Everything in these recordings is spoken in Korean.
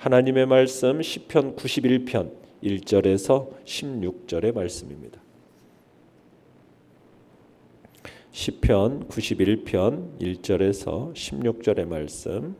하나님의 말씀 시편 91편 1절에서 16절의 말씀입니다. 시편 91편 1절에서 16절의 말씀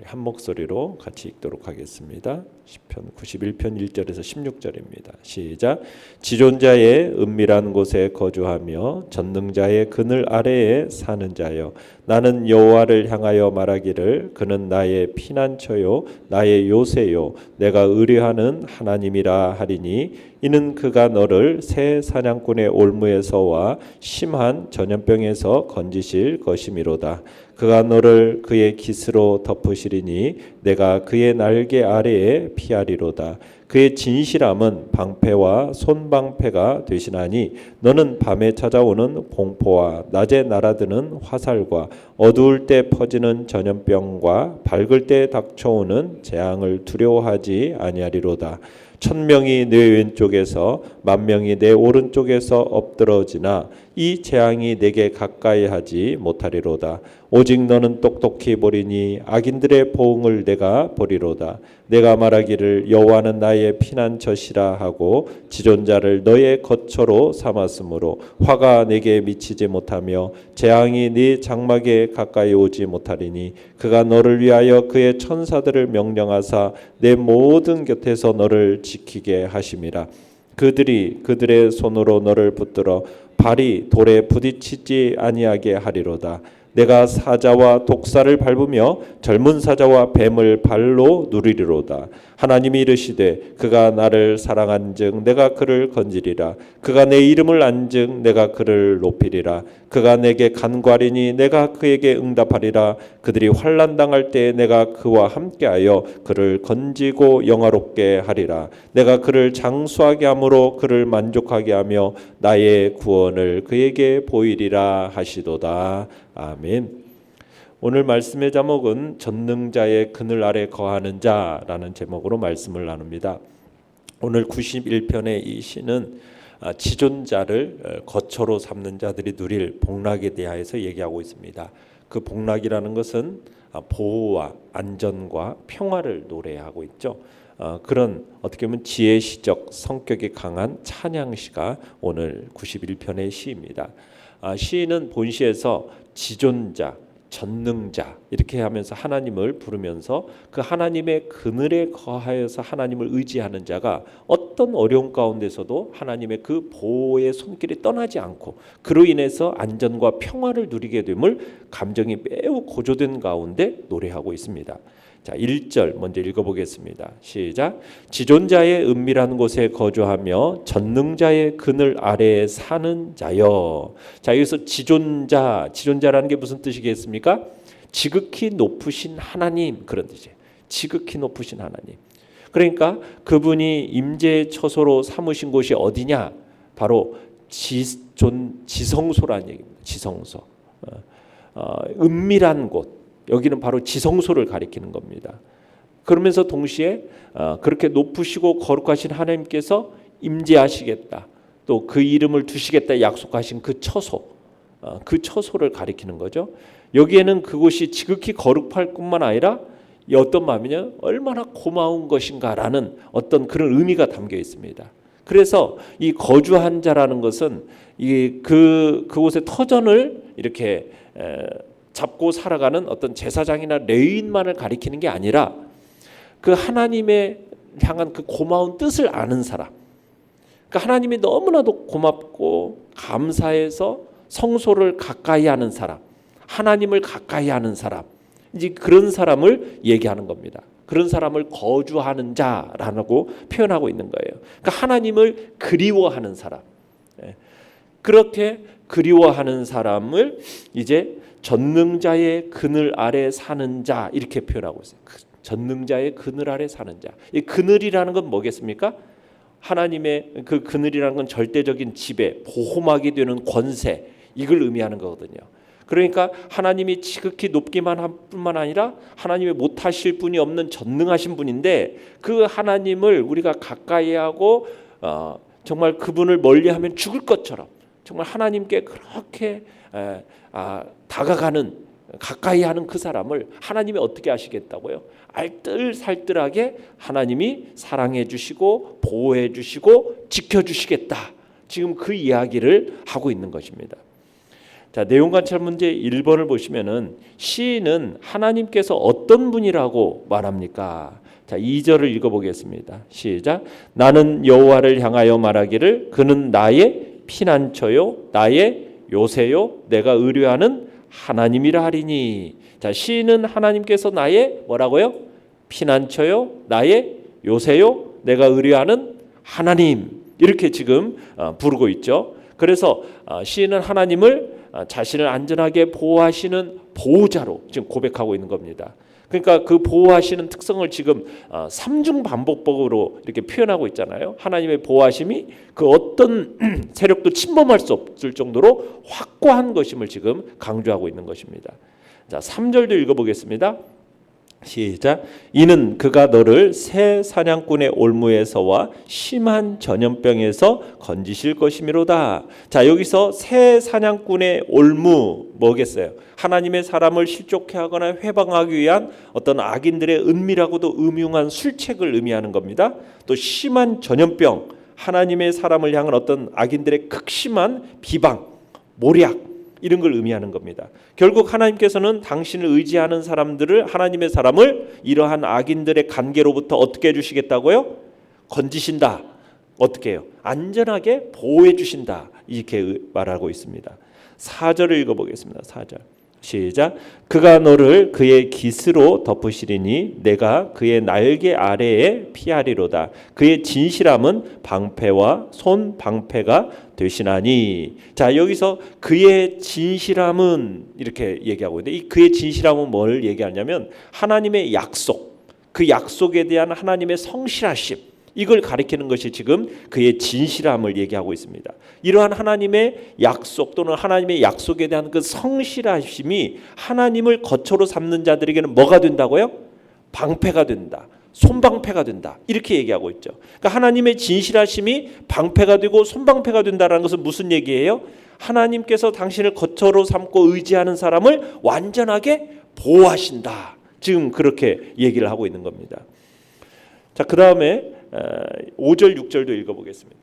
한 목소리로 같이 읽도록 하겠습니다. 시편 91편 1절에서 16절입니다. 시작. 지존자의 은밀한 곳에 거주하며 전능자의 그늘 아래에 사는 자여, 나는 여호와를 향하여 말하기를 그는 나의 피난처요 나의 요새요 내가 의뢰하는 하나님이라 하리니, 이는 그가 너를 새 사냥꾼의 올무에서와 심한 전염병에서 건지실 것이미로다. 그가 너를 그의 깃으로 덮으시리니 내가 그의 날개 아래에 피하리로다. 그의 진실함은 방패와 손방패가 되시나니, 너는 밤에 찾아오는 공포와 낮에 날아드는 화살과 어두울 때 퍼지는 전염병과 밝을 때 닥쳐오는 재앙을 두려워하지 아니하리로다. 1000명이 내 왼쪽에서 10,000명이 내 오른쪽에서 엎드러지나 이 재앙이 내게 가까이 하지 못하리로다. 오직 너는 똑똑히 보리니 악인들의 보응을 내가 보리로다. 내가 말하기를 여호와는 나의 피난처시라 하고 지존자를 너의 거처로 삼았으므로 화가 내게 미치지 못하며 재앙이 네 장막에 가까이 오지 못하리니, 그가 너를 위하여 그의 천사들을 명령하사 내 모든 곁에서 너를 지키게 하심이라. 그들이 그들의 손으로 너를 붙들어 발이 돌에 부딪히지 아니하게 하리로다. 내가 사자와 독사를 밟으며 젊은 사자와 뱀을 발로 누리리로다. 하나님이 이르시되 그가 나를 사랑한즉 내가 그를 건지리라. 그가 내 이름을 안즉 내가 그를 높이리라. 그가 내게 간구하리니 내가 그에게 응답하리라. 그들이 환난 당할 때 내가 그와 함께하여 그를 건지고 영화롭게 하리라. 내가 그를 장수하게 함으로 그를 만족하게 하며 나의 구원을 그에게 보이리라 하시도다. 아멘. 오늘 말씀의 제목은 전능자의 그늘 아래 거하는 자라는 제목으로 말씀을 나눕니다. 오늘 91편의 이 시는 지존자를 거처로 삼는 자들이 누릴 복락에 대하여서 얘기하고 있습니다. 그 복락이라는 것은 보호와 안전과 평화를 노래하고 있죠. 그런 어떻게 보면 지혜시적 성격이 강한 찬양시가 오늘 91편의 시입니다. 시인은 본시에서 지존자, 전능자 이렇게 하면서 하나님을 부르면서 그 하나님의 그늘에 거하여서 하나님을 의지하는 자가 어떤 어려움 가운데서도 하나님의 그 보호의 손길이 떠나지 않고 그로 인해서 안전과 평화를 누리게 됨을 감정이 매우 고조된 가운데 노래하고 있습니다. 자, 1절 먼저 읽어보겠습니다. 시작. 지존자의 은밀한 곳에 거주하며 전능자의 그늘 아래에 사는 자여. 자, 여기서 지존자라는 게 무슨 뜻이겠습니까? 지극히 높으신 하나님, 그런 뜻이에요. 지극히 높으신 하나님. 그러니까 그분이 임재의 처소로 삼으신 곳이 어디냐? 바로 지성소라는 얘기입니다. 지성소. 은밀한 곳. 여기는 바로 지성소를 가리키는 겁니다. 그러면서 동시에 그렇게 높으시고 거룩하신 하나님께서 임재하시겠다, 또 그 이름을 두시겠다 약속하신 그 처소, 그 처소를 가리키는 거죠. 여기에는 그곳이 지극히 거룩할 뿐만 아니라 어떤 마음이냐, 얼마나 고마운 것인가라는 어떤 그런 의미가 담겨 있습니다. 그래서 이 거주한 자라는 것은 그곳의 터전을 이렇게 잡고 살아가는 어떤 제사장이나 레위인만을 가리키는 게 아니라 그 하나님의 향한 그 고마운 뜻을 아는 사람, 그러니까 하나님이 너무나도 고맙고 감사해서 성소를 가까이 하는 사람, 하나님을 가까이 하는 사람, 이제 그런 사람을 얘기하는 겁니다. 그런 사람을 거주하는 자라고 표현하고 있는 거예요. 그러니까 하나님을 그리워하는 사람, 그렇게 그리워하는 사람을 이제 전능자의 그늘 아래 사는 자 이렇게 표현하고 있어요. 전능자의 그늘 아래 사는 자. 이 그늘이라는 건 뭐겠습니까? 하나님의 그 그늘이라는 건 절대적인 지배, 보호막이 되는 권세, 이걸 의미하는 거거든요. 그러니까 하나님이 지극히 높기만 한 뿐만 아니라 하나님이 못하실 분이 없는 전능하신 분인데, 그 하나님을 우리가 가까이 하고 정말 그분을 멀리하면 죽을 것처럼 정말 하나님께 그렇게 다가가는 가까이 하는 그 사람을 하나님이 어떻게 하시겠다고요? 알뜰살뜰하게 하나님이 사랑해 주시고 보호해 주시고 지켜 주시겠다. 지금 그 이야기를 하고 있는 것입니다. 자, 내용 관찰 문제 1번을 보시면은 시인은 하나님께서 어떤 분이라고 말합니까? 자, 2절을 읽어보겠습니다. 시작. 나는 여호와를 향하여 말하기를 그는 나의 피난처요 나의 요새요 내가 의뢰하는 하나님이라 하리니. 자, 시인은 하나님께서 나의 뭐라고요? 피난처요 나의 요새요 내가 의뢰하는 하나님, 이렇게 지금 부르고 있죠. 그래서 시인은 하나님을 자신을 안전하게 보호하시는 보호자로 지금 고백하고 있는 겁니다. 그러니까 그 보호하시는 특성을 지금 삼중 반복법으로 이렇게 표현하고 있잖아요. 하나님의 보호하심이 그 어떤 세력도 침범할 수 없을 정도로 확고한 것임을 지금 강조하고 있는 것입니다. 자, 3절도 읽어보겠습니다. 시작. 이는 그가 너를 새 사냥꾼의 올무에서와 심한 전염병에서 건지실 것이미로다. 자, 여기서 새 사냥꾼의 올무 뭐겠어요? 하나님의 사람을 실족해 하거나 회방하기 위한 어떤 악인들의 은밀하고도 음흉한 술책을 의미하는 겁니다. 또 심한 전염병, 하나님의 사람을 향한 어떤 악인들의 극심한 비방, 모략, 이런 걸 의미하는 겁니다. 결국 하나님께서는 당신을 의지하는 사람들을, 하나님의 사람을 이러한 악인들의 관계로부터 어떻게 해주시겠다고요? 건지신다. 어떻게 해요? 안전하게 보호해 주신다. 이렇게 말하고 있습니다. 4절을 읽어보겠습니다. 4절 시작. 그가 너를 그의 깃으로 덮으시리니 내가 그의 날개 아래에 피하리로다. 그의 진실함은 방패와 손 방패가 되시나니. 자, 여기서 그의 진실함은 이렇게 얘기하고 있는데, 이 그의 진실함은 뭘 얘기하냐면 하나님의 약속, 그 약속에 대한 하나님의 성실하심, 이걸 가리키는 것이 지금 그의 진실함을 얘기하고 있습니다. 이러한 하나님의 약속 또는 하나님의 약속에 대한 그 성실하심이 하나님을 거처로 삼는 자들에게는 뭐가 된다고요? 방패가 된다. 손방패가 된다. 이렇게 얘기하고 있죠. 그러니까 하나님의 진실하심이 방패가 되고 손방패가 된다는 것은 무슨 얘기예요? 하나님께서 당신을 거처로 삼고 의지하는 사람을 완전하게 보호하신다. 지금 그렇게 얘기를 하고 있는 겁니다. 자, 그 다음에 5절 6절도 읽어보겠습니다.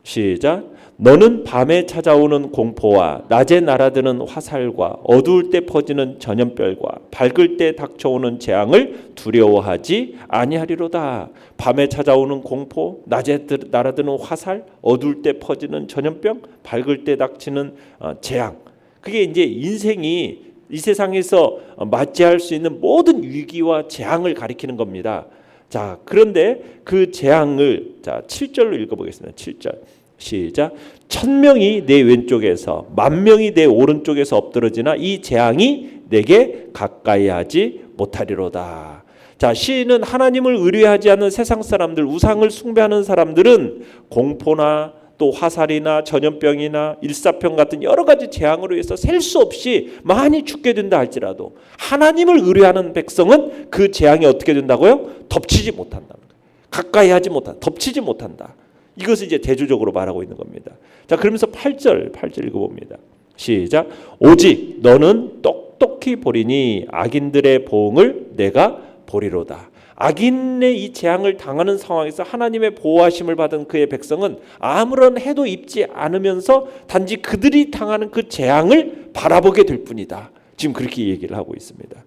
시작. 너는 밤에 찾아오는 공포와 낮에 날아드는 화살과 어두울 때 퍼지는 전염병과 밝을 때 닥쳐오는 재앙을 두려워하지 아니하리로다. 밤에 찾아오는 공포, 낮에 날아드는 화살, 어두울 때 퍼지는 전염병, 밝을 때 닥치는 재앙. 그게 이제 인생이 이 세상에서 맞이할 수 있는 모든 위기와 재앙을 가리키는 겁니다. 자, 그런데 그 재앙을, 자, 7절로 읽어보겠습니다. 7절 시작. 1000명이 내 왼쪽에서 10,000명이 내 오른쪽에서 엎드러지나 이 재앙이 내게 가까이 하지 못하리로다. 자, 시인은 하나님을 의뢰하지 않는 세상 사람들, 우상을 숭배하는 사람들은 공포나 또 화살이나 전염병이나 일사병 같은 여러 가지 재앙으로 해서 셀 수 없이 많이 죽게 된다 할지라도 하나님을 의뢰하는 백성은 그 재앙이 어떻게 된다고요? 덮치지 못한다는 거예요. 가까이 하지 못한다. 덮치지 못한다. 이것을 이제 대조적으로 말하고 있는 겁니다. 자, 그러면서 8절 읽어봅니다. 시작. 오직 너는 똑똑히 보리니 악인들의 보응을 내가 보리로다. 악인의 이 재앙을 당하는 상황에서 하나님의 보호하심을 받은 그의 백성은 아무런 해도 입지 않으면서 단지 그들이 당하는 그 재앙을 바라보게 될 뿐이다. 지금 그렇게 얘기를 하고 있습니다.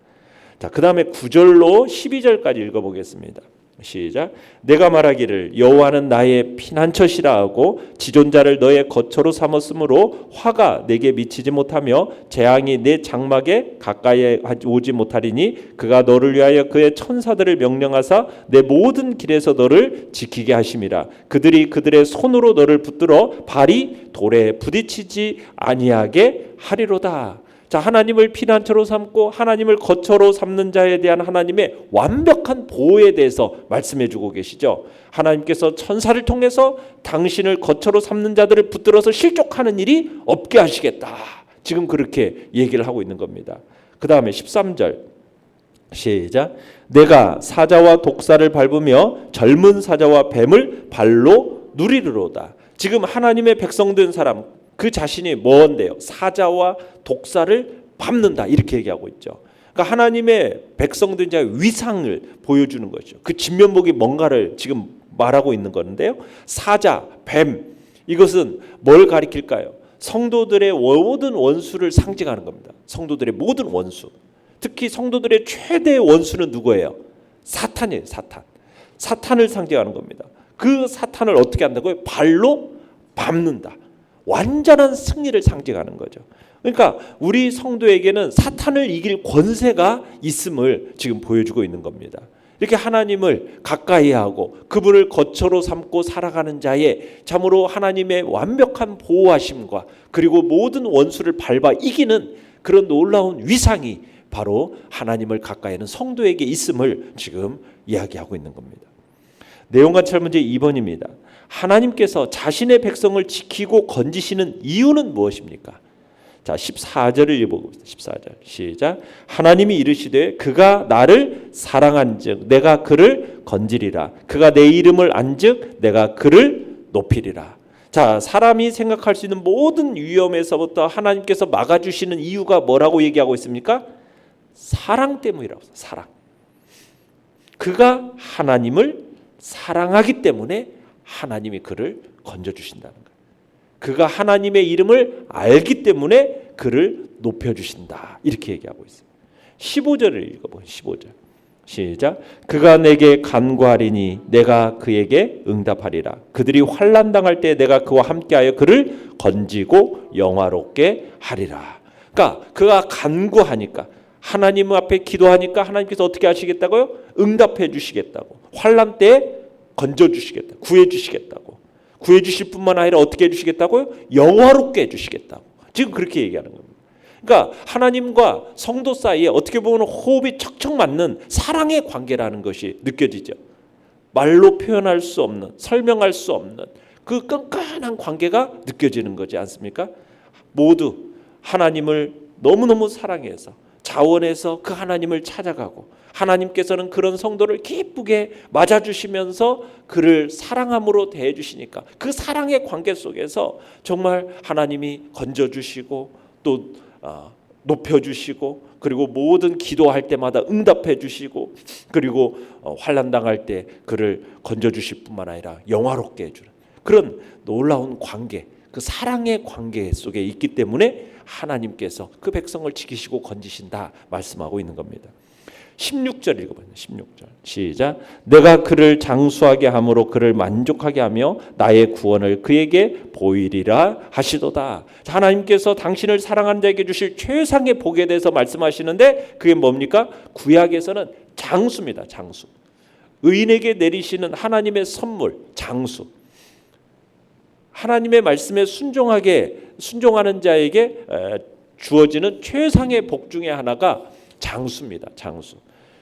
자, 그 다음에 9절로 12절까지 읽어보겠습니다. 시작. 내가 말하기를 여호와는 나의 피난처시라 하고 지존자를 너의 거처로 삼았으므로 화가 내게 미치지 못하며 재앙이 내 장막에 가까이 오지 못하리니 그가 너를 위하여 그의 천사들을 명령하사 내 모든 길에서 너를 지키게 하심이라. 그들이 그들의 손으로 너를 붙들어 발이 돌에 부딪히지 아니하게 하리로다. 자, 하나님을 피난처로 삼고 하나님을 거처로 삼는 자에 대한 하나님의 완벽한 보호에 대해서 말씀해 주고 계시죠. 하나님께서 천사를 통해서 당신을 거처로 삼는 자들을 붙들어서 실족하는 일이 없게 하시겠다. 지금 그렇게 얘기를 하고 있는 겁니다. 그 다음에 13절 시작. 내가 사자와 독사를 밟으며 젊은 사자와 뱀을 발로 누리르로다. 지금 하나님의 백성된 사람 그 자신이 뭔데요? 사자와 독사를 밟는다 이렇게 얘기하고 있죠. 그러니까 하나님의 백성들의 위상을 보여주는 거죠. 그 진면목이 뭔가를 지금 말하고 있는 건데요. 사자, 뱀 이것은 뭘 가리킬까요? 성도들의 모든 원수를 상징하는 겁니다. 성도들의 모든 원수. 특히 성도들의 최대의 원수는 누구예요? 사탄이에요. 사탄을 상징하는 겁니다. 그 사탄을 어떻게 한다고요? 발로 밟는다. 완전한 승리를 상징하는 거죠. 그러니까 우리 성도에게는 사탄을 이길 권세가 있음을 지금 보여주고 있는 겁니다. 이렇게 하나님을 가까이 하고 그분을 거처로 삼고 살아가는 자의 참으로 하나님의 완벽한 보호하심과 그리고 모든 원수를 밟아 이기는 그런 놀라운 위상이 바로 하나님을 가까이 하는 성도에게 있음을 지금 이야기하고 있는 겁니다. 내용관찰 문제 2번입니다. 하나님께서 자신의 백성을 지키고 건지시는 이유는 무엇입니까? 자, 14절을 읽어보겠습니다. 14절 시작. 하나님이 이르시되 그가 나를 사랑한즉 내가 그를 건지리라. 그가 내 이름을 안즉 내가 그를 높이리라. 자, 사람이 생각할 수 있는 모든 위험에서부터 하나님께서 막아주시는 이유가 뭐라고 얘기하고 있습니까? 사랑 때문이라고. 사랑. 그가 하나님을 사랑하기 때문에 하나님이 그를 건져주신다는 거예요. 그가 하나님의 이름을 알기 때문에 그를 높여주신다. 이렇게 얘기하고 있어요. 15절을 읽어보세요. 15절 시작. 그가 내게 간구하리니 내가 그에게 응답하리라. 그들이 환난 당할 때 내가 그와 함께하여 그를 건지고 영화롭게 하리라. 그러니까 그가 간구하니까 하나님 앞에 기도하니까 하나님께서 어떻게 하시겠다고요? 응답해 주시겠다고. 환난 때 건져주시겠다. 구해주시겠다고. 구해주실 뿐만 아니라 어떻게 해주시겠다고요? 영화롭게 해주시겠다고. 지금 그렇게 얘기하는 겁니다. 그러니까 하나님과 성도 사이에 어떻게 보면 호흡이 척척 맞는 사랑의 관계라는 것이 느껴지죠. 말로 표현할 수 없는, 설명할 수 없는 그 끈끈한 관계가 느껴지는 거지 않습니까? 모두 하나님을 너무너무 사랑해서 자원해서 그 하나님을 찾아가고 하나님께서는 그런 성도를 기쁘게 맞아주시면서 그를 사랑함으로 대해주시니까 그 사랑의 관계 속에서 정말 하나님이 건져주시고 또 높여주시고 그리고 모든 기도할 때마다 응답해 주시고 그리고 환난 당할 때 그를 건져주실 뿐만 아니라 영화롭게 해주는 그런 놀라운 관계, 그 사랑의 관계 속에 있기 때문에 하나님께서 그 백성을 지키시고 건지신다 말씀하고 있는 겁니다. 16절 읽어봐요. 16절 시작. 내가 그를 장수하게 함으로 그를 만족하게 하며 나의 구원을 그에게 보이리라 하시도다. 하나님께서 당신을 사랑하는 자에게 주실 최상의 복에 대해서 말씀하시는데 그게 뭡니까? 구약에서는 장수입니다. 장수. 의인에게 내리시는 하나님의 선물, 장수. 하나님의 말씀에 순종하는 자에게 주어지는 최상의 복 중에 하나가 장수입니다. 장수.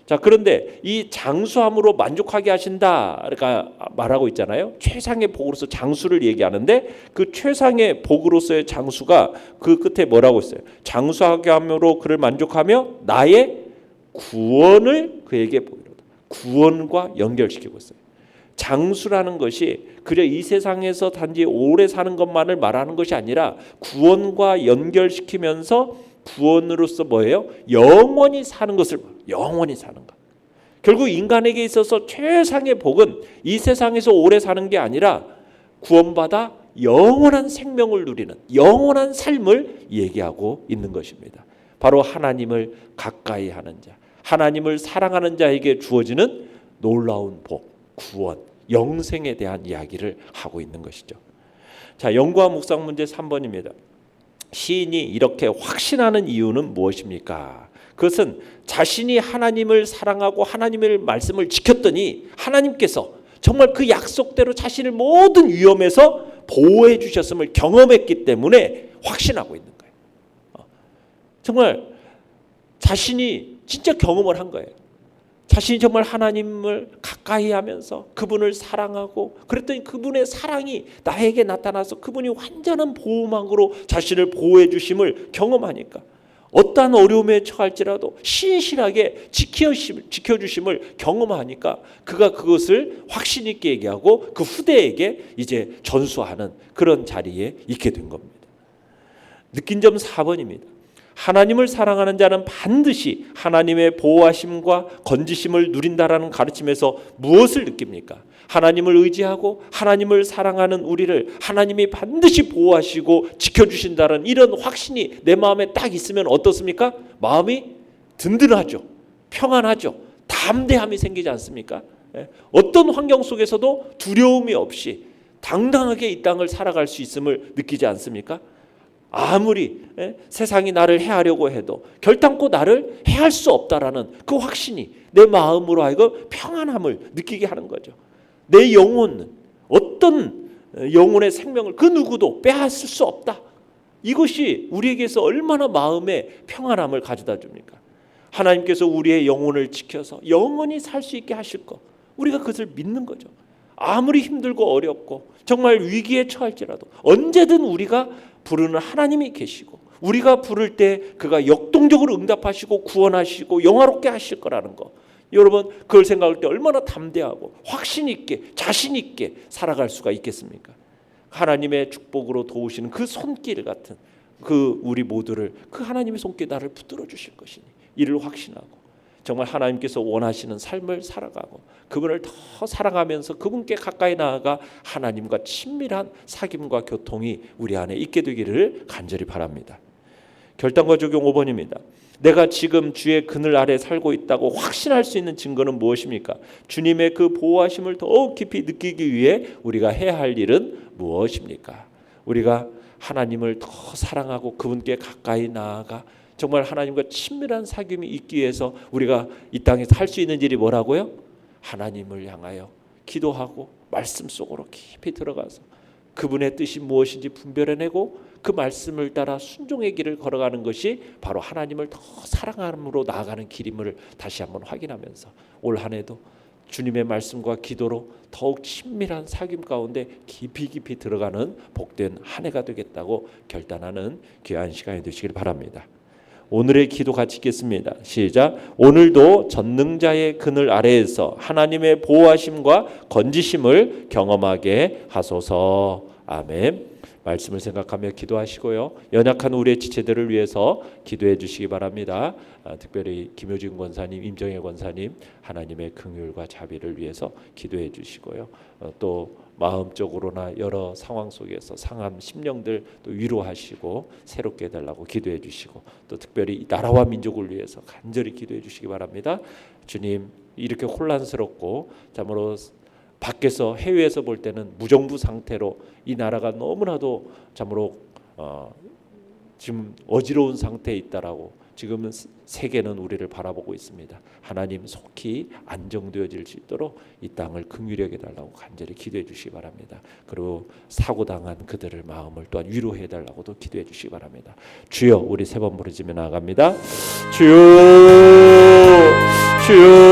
자, 그런데 이 장수함으로 만족하게 하신다가 말하고 있잖아요. 최상의 복으로서 장수를 얘기하는데 그 최상의 복으로서의 장수가 그 끝에 뭐라고 했어요? 장수하게 함으로 그를 만족하며 나의 구원을 그에게 보이로다. 구원과 연결시키고 있어요. 장수라는 것이 그저 이 세상에서 단지 오래 사는 것만을 말하는 것이 아니라 구원과 연결시키면서 구원으로서 뭐예요? 영원히 사는 것을 영원히 사는 것. 결국 인간에게 있어서 최상의 복은 이 세상에서 오래 사는 게 아니라 구원받아 영원한 생명을 누리는 영원한 삶을 얘기하고 있는 것입니다. 바로 하나님을 가까이 하는 자, 하나님을 사랑하는 자에게 주어지는 놀라운 복, 구원, 영생에 대한 이야기를 하고 있는 것이죠. 자, 연구와 묵상 문제 3번입니다. 시인이 이렇게 확신하는 이유는 무엇입니까? 그것은 자신이 하나님을 사랑하고 하나님의 말씀을 지켰더니 하나님께서 정말 그 약속대로 자신을 모든 위험에서 보호해 주셨음을 경험했기 때문에 확신하고 있는 거예요. 정말 자신이 진짜 경험을 한 거예요. 자신이 정말 하나님을 가까이 하면서 그분을 사랑하고 그랬더니 그분의 사랑이 나에게 나타나서 그분이 완전한 보호망으로 자신을 보호해 주심을 경험하니까 어떠한 어려움에 처할지라도 신실하게 지켜주심을 경험하니까 그가 그것을 확신 있게 얘기하고 그 후대에게 이제 전수하는 그런 자리에 있게 된 겁니다. 느낀 점 4번입니다. 하나님을 사랑하는 자는 반드시 하나님의 보호하심과 건지심을 누린다라는 가르침에서 무엇을 느낍니까? 하나님을 의지하고 하나님을 사랑하는 우리를 하나님이 반드시 보호하시고 지켜주신다는 이런 확신이 내 마음에 딱 있으면 어떻습니까? 마음이 든든하죠. 평안하죠. 담대함이 생기지 않습니까? 어떤 환경 속에서도 두려움이 없이 당당하게 이 땅을 살아갈 수 있음을 느끼지 않습니까? 아무리 세상이 나를 해하려고 해도 결단코 나를 해할 수 없다라는 그 확신이 내 마음으로 하여금 평안함을 느끼게 하는 거죠. 내 영혼은 어떤 영혼의 생명을 그 누구도 빼앗을 수 없다. 이것이 우리에게서 얼마나 마음의 평안함을 가져다 줍니까? 하나님께서 우리의 영혼을 지켜서 영원히 살 수 있게 하실 것, 우리가 그것을 믿는 거죠. 아무리 힘들고 어렵고 정말 위기에 처할지라도 언제든 우리가 부르는 하나님이 계시고 우리가 부를 때 그가 역동적으로 응답하시고 구원하시고 영화롭게 하실 거라는 거, 여러분 그걸 생각할 때 얼마나 담대하고 확신 있게 자신 있게 살아갈 수가 있겠습니까? 하나님의 축복으로 도우시는 그 손길 같은 그 우리 모두를 그 하나님의 손길 나를 붙들어 주실 것이니 이를 확신하고 정말 하나님께서 원하시는 삶을 살아가고 그분을 더 사랑하면서 그분께 가까이 나아가 하나님과 친밀한 사귐과 교통이 우리 안에 있게 되기를 간절히 바랍니다. 결단과 적용 5번입니다. 내가 지금 주의 그늘 아래 살고 있다고 확신할 수 있는 증거는 무엇입니까? 주님의 그 보호하심을 더욱 깊이 느끼기 위해 우리가 해야 할 일은 무엇입니까? 우리가 하나님을 더 사랑하고 그분께 가까이 나아가 정말 하나님과 친밀한 사귐이 있기 위해서 우리가 이 땅에서 할 수 있는 일이 뭐라고요? 하나님을 향하여 기도하고 말씀 속으로 깊이 들어가서 그분의 뜻이 무엇인지 분별해내고 그 말씀을 따라 순종의 길을 걸어가는 것이 바로 하나님을 더 사랑함으로 나아가는 길임을 다시 한번 확인하면서 올 한 해도 주님의 말씀과 기도로 더욱 친밀한 사귐 가운데 깊이 들어가는 복된 한 해가 되겠다고 결단하는 귀한 시간이 되시길 바랍니다. 오늘의 기도 같이 읽겠습니다. 시작. 오늘도 전능자의 그늘 아래에서 하나님의 보호하심과 건지심을 경험하게 하소서. 아멘. 말씀을 생각하며 기도하시고요. 연약한 우리의 지체들을 위해서 기도해 주시기 바랍니다. 특별히 김효진 권사님, 임정혜 권사님 하나님의 긍휼과 자비를 위해서 기도해 주시고요. 또 마음적으로나 여러 상황 속에서 상한 심령들 또 위로하시고 새롭게 해달라고 기도해 주시고 또 특별히 나라와 민족을 위해서 간절히 기도해 주시기 바랍니다. 주님, 이렇게 혼란스럽고 참으로 밖에서 해외에서 볼 때는 무정부 상태로 이 나라가 너무나도 참으로 지금 어지러운 상태에 있다라고 지금은 세계는 우리를 바라보고 있습니다. 하나님 속히 안정되어질 수 있도록 이 땅을 긍휼히 여겨달라고 간절히 기도해 주시기 바랍니다. 그리고 사고당한 그들의 마음을 또한 위로해 달라고도 기도해 주시기 바랍니다. 주여, 우리 세 번 부르짖으며 나아갑니다. 주여, 주여.